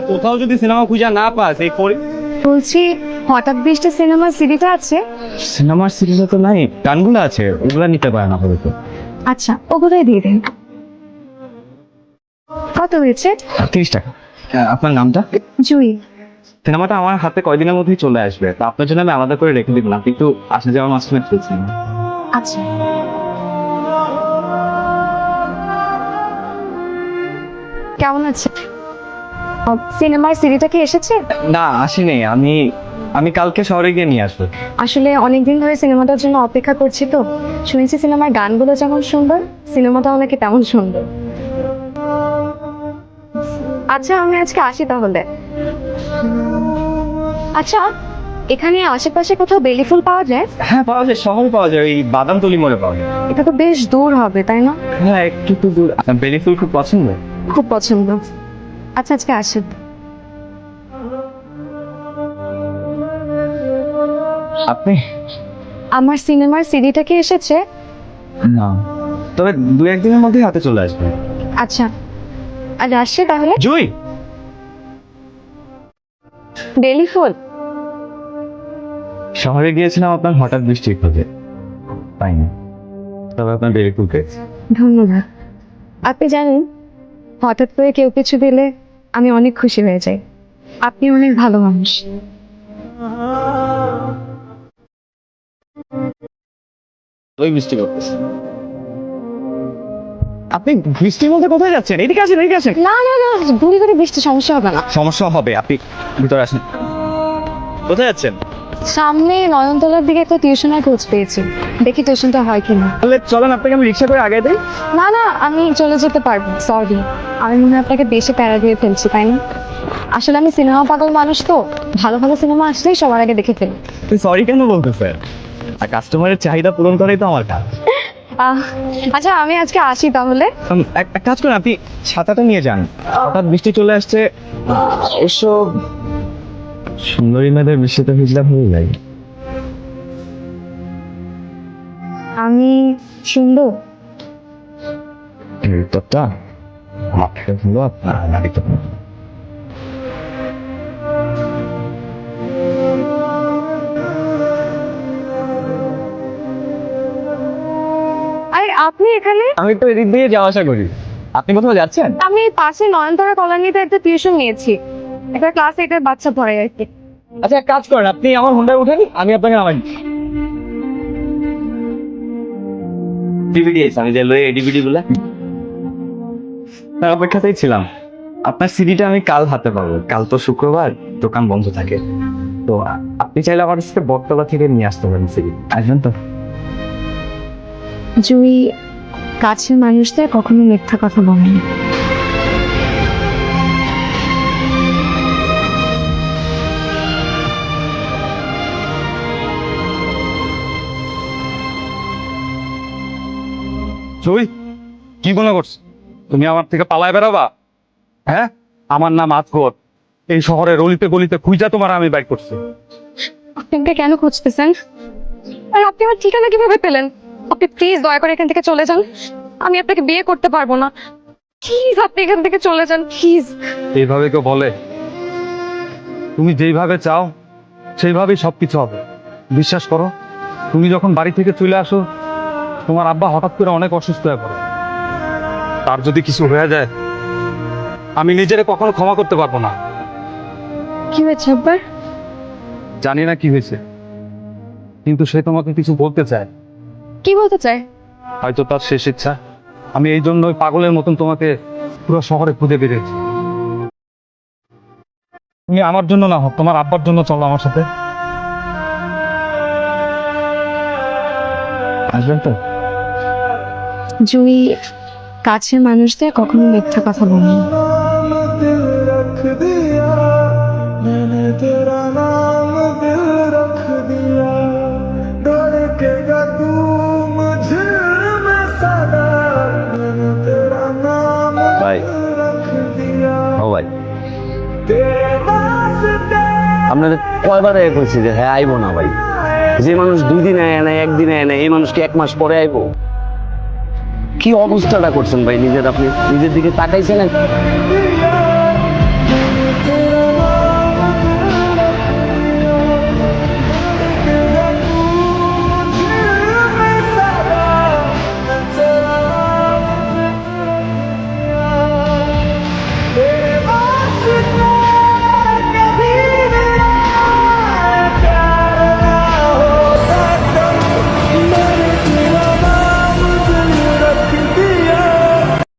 কোথাও যদি সিনেমা খুঁজে না পাস এই বলছি হঠাৎ বৃষ্টি সিনেমার সিডিটা আছে? সিনেমার সিরিজে তো নাই, গানগুলো আছে, ওগুলা নিতে পারে না হয়তো। আচ্ছা ওগুলোই দিয়ে দিন। কত হয়েছে? 30 টাকা। আপনার নামটা? জুই। সিনেমাটা আমার হাতে কয়দিনের মধ্যেই চলে আসবে, তো আপনার জন্য আমি আলাদা করে রেখে দিলাম, কিন্তু আসলে যাওয়ার মাঝখানে চলছে না। আচ্ছা কেমন আছে? সিনেমার সিডিটা কি এসেছে? না আসেনি, আমি আমি কালকে শহরে গিয়ে নিয়ে আসবো। আসলে অনেকদিন ধরে সিনেমাটার জন্য অপেক্ষা করছি, তো শুনেছি সিনেমার গানগুলো যেমন সুন্দর সিনেমাটাও নাকি তেমন সুন্দর। আচ্ছা আমি আজকে আসি তাহলে। আচ্ছা এখানে আশেপাশে কোথাও বেলি ফুল পাওয়া যায়? হ্যাঁ পাওয়া যায়, শহরে পাওয়া যায়, ওই বাদামতলি মোড়ে পাওয়া যায়। এটা তো বেশ দূর হবে তাই না? হ্যাঁ একটু তো দূর। আপনার বেলি ফুল খুব পছন্দ? খুব পছন্দ। আচ্ছা আজকে আসি। আপনি? আমার সিনেমার সিডিটা কি এসেছে? না, তবে 2-1 দিনের মধ্যেই হাতে চলে আসবে। আচ্ছা আজ আসছে তাহলে। জুই, বেলি ফুল? শহরে গিয়েছিলাম আপনার হঠাৎ বৃষ্টির খোঁজে, পাইনি, তবে আপনার বেলি ফুল পেয়েছি। ধন্যবাদ। আপনি জানেন হঠাৎ করে কেউ কিছু দিলে আমি অনেক খুশি হয়ে যাই। আপনি অনেক ভালো মানুষ। ওই বৃষ্টি করতেছে। আপনি বৃষ্টির মধ্যে কোথায় যাচ্ছেন? এদিকে আসেন, এদিকে আসেন। না না না, গুড়ি গুড়ি বৃষ্টি সমস্যা হবে না। সমস্যা হবে, আপনি ভিতরে আসেন। কোথায় যাচ্ছেন? সামনে নয়নতলার দিকে একটা টিউশনের খোঁজ পেয়েছি, দেখি টিউশনটা হয় কিনা। তাহলে চলেন, আপনাকে আমি রিক্সা করে আগে দিই। না না আমি চলে যেতে পারবো, সরি। আমি মনে হয় আপনাকে বেশি প্যারা দিয়ে ফেলছি তাই না? আসলে আমি সিনেমা পাগল মানুষ, তো ভালো ভালো সিনেমা আসলেই সবার আগে দেখে ফেলি। তুই সরি কেন বলতেছেন? আর কাস্টমারের চাহিদা পূরণ করাই তো আমার কাজ। আচ্ছা আমি আজকে আসি তাহলে। এক কাজ করেন, আপনি ছাতাটা নিয়ে যান, হঠাৎ বৃষ্টি চলে আসছে। এসব সুন্দরী মেয়েদের বৃষ্টিতে ভিজলে ভালো লাগে। আমি সুন্দর? এই উত্তরটা আমার থেকে হলো আপনার নারী তো। আরে আপনি এখানে? আমি তো এদিক দিয়ে যাওয়া আসা করি। আপনি কোথাও যাচ্ছেন? আমি পাশে নয়নতারা কলোনিতে একটা টিউশন নিয়েছি, একটা ক্লাস 8-এর বাচ্চা পড়ে আর কি। আচ্ছা এক কাজ করেন, আপনি আমার হোন্ডায় উঠেন, আমি আপনাকে নামাই। ডিভিডি আমি যে লই ডিভিডি গুলা তার অপেক্ষাতেই ছিলাম। আপনার সিডিটা আমি কাল হাতে পাবো, কাল তো শুক্রবার, দোকান বন্ধ থাকে, তো আপনি চাইলে আমার সাথে বটতলা থেকে নিয়ে আসতে পারেন সিডি। আসবেন তো? জুই কাছের মানুষদের কখনো মিথ্যা কথা বলে না। জুই, কি মনে করছো তুমি আমার থেকে পালায় বেড়াবা? হ্যাঁ, আমার নাম আজগর, এই শহরের অলিতে গলিতে খুঁজা তোমার আমি বাইর করছি। আপনি আমাকে কেন খুঁজতেছেন? আর আপনি আমার ঠিকানা কিভাবে পেলেন? আপনি প্লিজ দয়া করে এখান থেকে চলে যান, আমি আপনাকে বিয়ে করতে পারবো না। প্লিজ আপনি এখান থেকে চলে যান প্লিজ। এইভাবে কেউ বলে? তুমি যেইভাবে চাও সেইভাবেই সবকিছু হবে। বিশ্বাস করো, তুমি যখন বাড়ি থেকে চলে আসো, তোমার আব্বা হঠাৎ করে অনেক অসুস্থ হয়ে পড়ে। তার যদি কিছু হয়ে যায়, আমি নিজেরে কখনো ক্ষমা করতে পারবো না। কি হয়েছে আব্বার? জানি না কি হয়েছে, কিন্তু সে তোমাকে কিছু বলতে চায়। কি বলতে চায়? হয়তো তার শেষ ইচ্ছা। আমি এই জন্যই পাগলের মতন তোমাকে পুরো শহরে খুঁজে বেরিয়েছি। তুমি আমার জন্য না হোক, তোমার আব্বার জন্য চলো আমার সাথে। আসবেন তো? জুই কাছের মানুষদের কখনো মিথ্যা কথা বলে না। ভাই, ও ভাই, আপনাদের কয়বার কইছি যে হ্যাঁ আইবো না ভাই। যে মানুষ 2 দিন আয় না, 1 দিন আয় না, এই মানুষকে 1 মাস পরে আইবো? কি অবস্থাটা করছেন ভাই নিজের? আপনি নিজের দিকে তাকাইছেন?